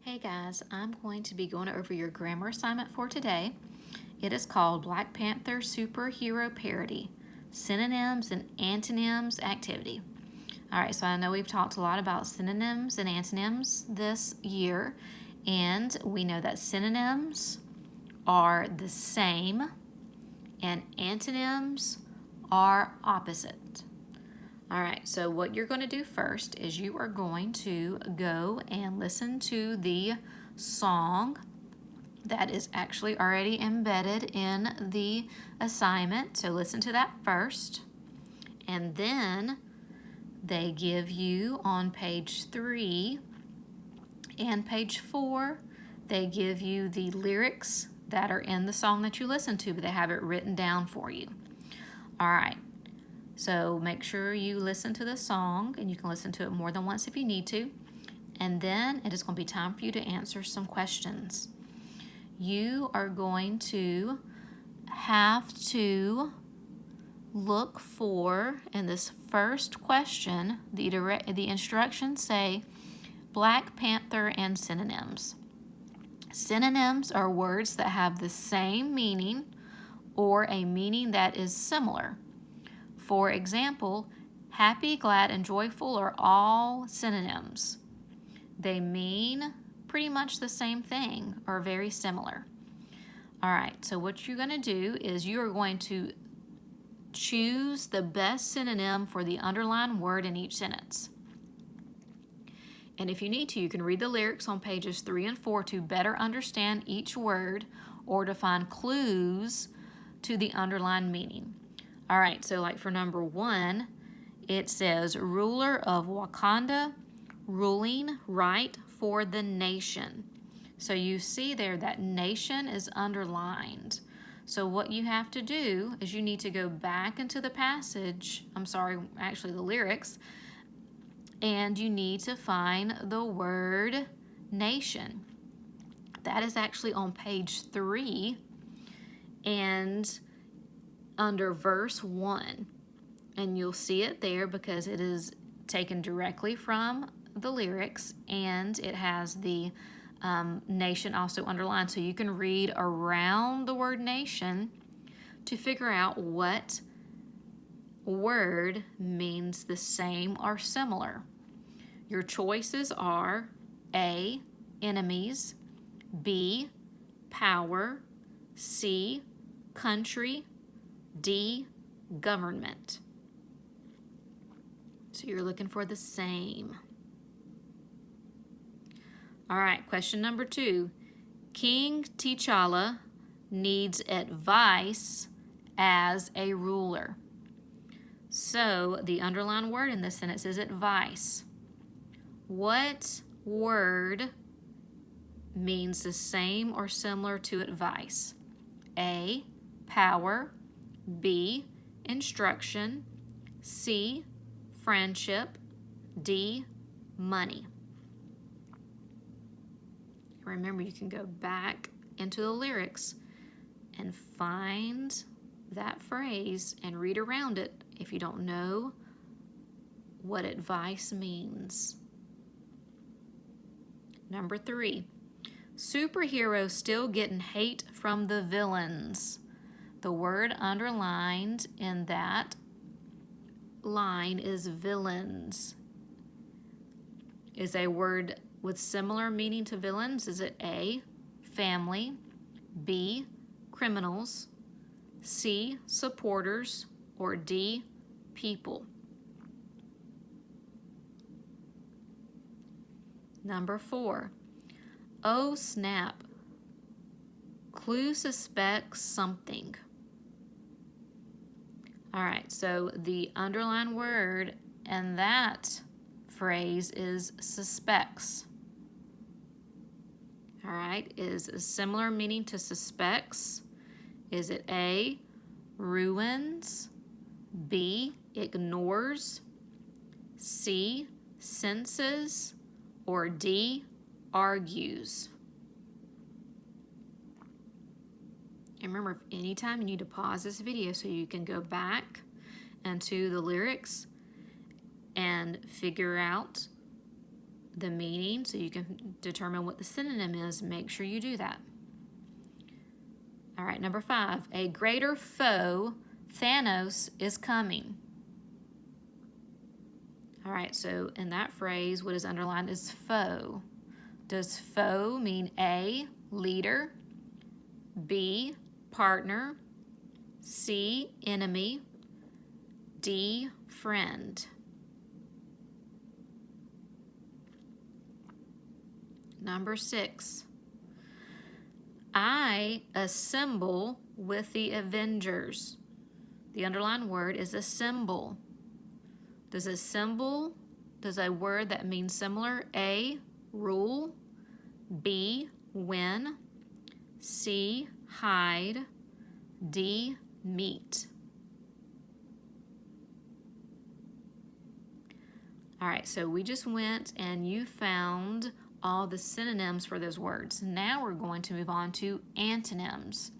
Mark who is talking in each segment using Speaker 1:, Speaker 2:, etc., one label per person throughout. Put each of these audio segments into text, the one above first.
Speaker 1: Hey guys, I'm going to be going over your grammar assignment for today. It is called Black Panther Superhero Parody, Synonyms and Antonyms Activity. All right, so I know we've talked a lot about synonyms and antonyms this year, and we know that synonyms are the same and antonyms are opposite. All right, so what you're going to do first is you are going to go and listen to the song that is actually already embedded in the assignment. So listen to that first. And then they give you on page 3 and page 4, they give you the lyrics that are in the song that you listen to, but they have it written down for you. All right. So make sure you listen to the song, and you can listen to it more than once if you need to. And then it is going to be time for you to answer some questions. You are going to have to look for, in this first question, the instructions say Black Panther and synonyms. Synonyms are words that have the same meaning or a meaning that is similar. For example, happy, glad, and joyful are all synonyms. They mean pretty much the same thing or very similar. All right, so what you're going to do is you are going to choose the best synonym for the underlined word in each sentence. And if you need to, you can read the lyrics on pages 3 and 4 to better understand each word or to find clues to the underlined meaning. All right, so like for number 1, it says, ruler of Wakanda, ruling right for the nation. So you see there that nation is underlined. So what you have to do is you need to go back into the passage, actually the lyrics, and you need to find the word nation. That is actually on page 3 and under verse 1, and you'll see it there because it is taken directly from the lyrics, and it has the nation also underlined, so you can read around the word nation to figure out what word means the same or similar. Your choices are A, enemies, B, power, C, country, D, government. So you're looking for the same. All right, question number 2. King T'Challa needs advice as a ruler. So the underlined word in this sentence is advice. What word means the same or similar to advice? A, power, B, instruction, C, friendship, D, money. Remember, you can go back into the lyrics and find that phrase and read around it if you don't know what advice means. Number 3, superheroes still getting hate from the villains. The word underlined in that line is villains. Is a word with similar meaning to villains? Is it A, family, B, criminals, C, supporters, or D, people? Number 4, oh snap, clue suspects something. All right, so the underlined word in that phrase is suspects. All right, is a similar meaning to suspects. Is it A, ruins, B, ignores, C, senses, or D, argues? And remember, anytime you need to pause this video so you can go back into the lyrics and figure out the meaning so you can determine what the synonym is. Make sure you do that. All right, number 5. A greater foe, Thanos, is coming. All right, so in that phrase, what is underlined is foe. Does foe mean A, leader, B, partner, C, enemy, D, friend? Number 6. I assemble with the Avengers. The underlined word is assemble. Does a word that means similar, A, rule, B, win, C, hide, D, meet? All right, so we just went and you found all the synonyms for those words. Now we're going to move on to antonyms.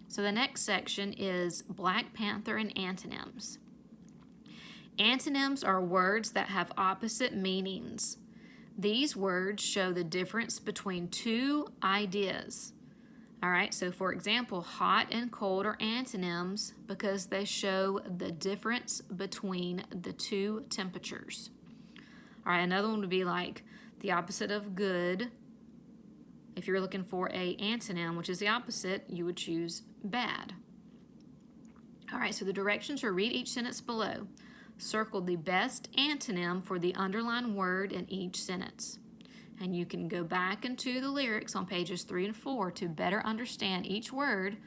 Speaker 1: So the next section is Black Panther and antonyms. Antonyms are words that have opposite meanings. These words show the difference between two ideas. All right, so for example, hot and cold are antonyms because they show the difference between the two temperatures. All right, another one would be like the opposite of good. If you're looking for a antonym, which is the opposite, you would choose bad. All right, so the directions are read each sentence below. Circle the best antonym for the underlined word in each sentence. And you can go back into the lyrics on pages 3 and 4 to better understand each word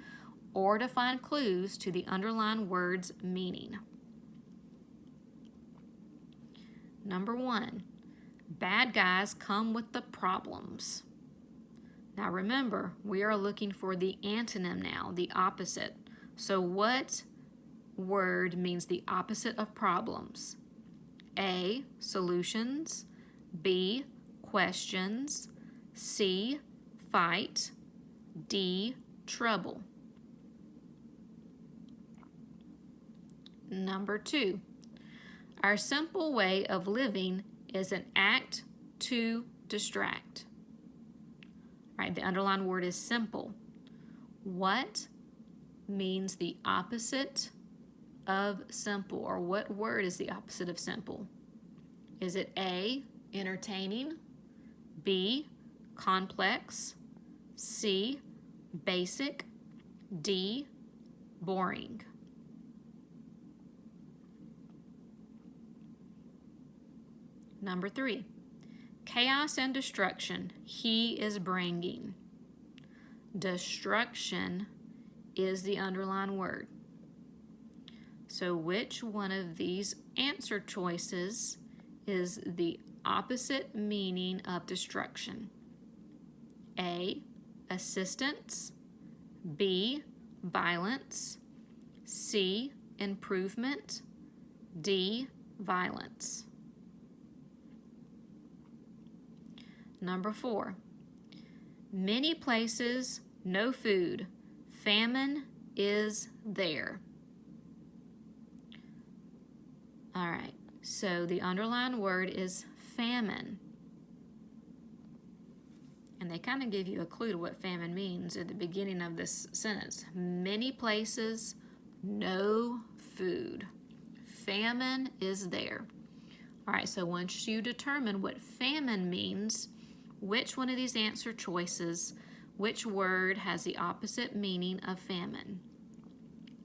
Speaker 1: or to find clues to the underlined word's meaning. Number 1, bad guys come with the problems. Now remember, we are looking for the antonym now, the opposite. So what word means the opposite of problems? A, solutions, B, questions, C, fight, D, trouble. Number 2, our simple way of living is an act to distract. All right, the underlined word is simple. What means the opposite of simple, or what word is the opposite of simple? Is it A, entertaining, B, complex, C, basic, D, boring? Number 3, chaos and destruction he is bringing. Destruction is the underlined word. So which one of these answer choices is the opposite meaning of destruction? A, assistance, B, violence, C, improvement, D, violence. Number 4, many places, no food. Famine is there. All right, so the underlined word is famine. And they kind of give you a clue to what famine means at the beginning of this sentence. Many places, no food. Famine is there. All right, so once you determine what famine means, which one of these answer choices, which word has the opposite meaning of famine?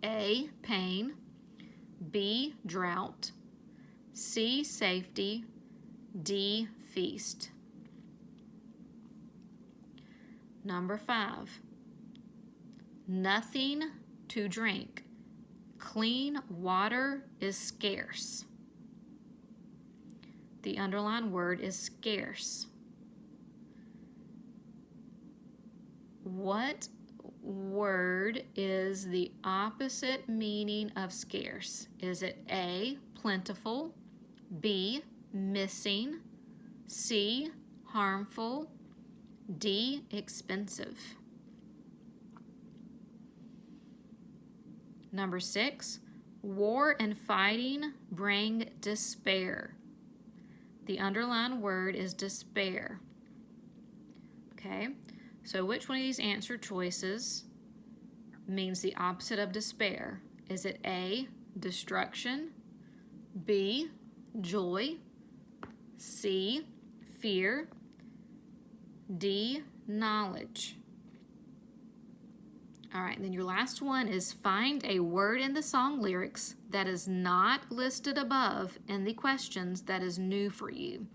Speaker 1: A, pain, B, drought, C, safety, D, feast. Number 5, nothing to drink. Clean water is scarce. The underlined word is scarce. What word is the opposite meaning of scarce? Is it A, plentiful, B, missing, C, harmful, D, expensive? Number 6, war and fighting bring despair. The underlined word is despair. Okay, so which one of these answer choices means the opposite of despair? Is it A, destruction, B, joy, C, fear, D, knowledge? All right, then your last one is find a word in the song lyrics that is not listed above in the questions that is new for you.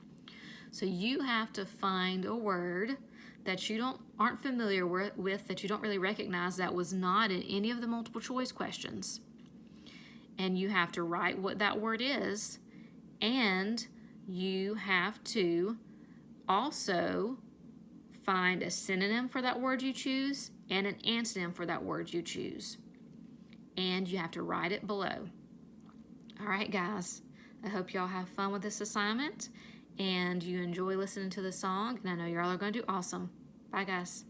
Speaker 1: So you have to find a word that you aren't familiar with, that you don't really recognize, that was not in any of the multiple choice questions. And you have to write what that word is, and you have to also find a synonym for that word you choose and an antonym for that word you choose. And you have to write it below. All right, guys, I hope y'all have fun with this assignment and you enjoy listening to the song, and I know y'all are going to do awesome. Bye, guys.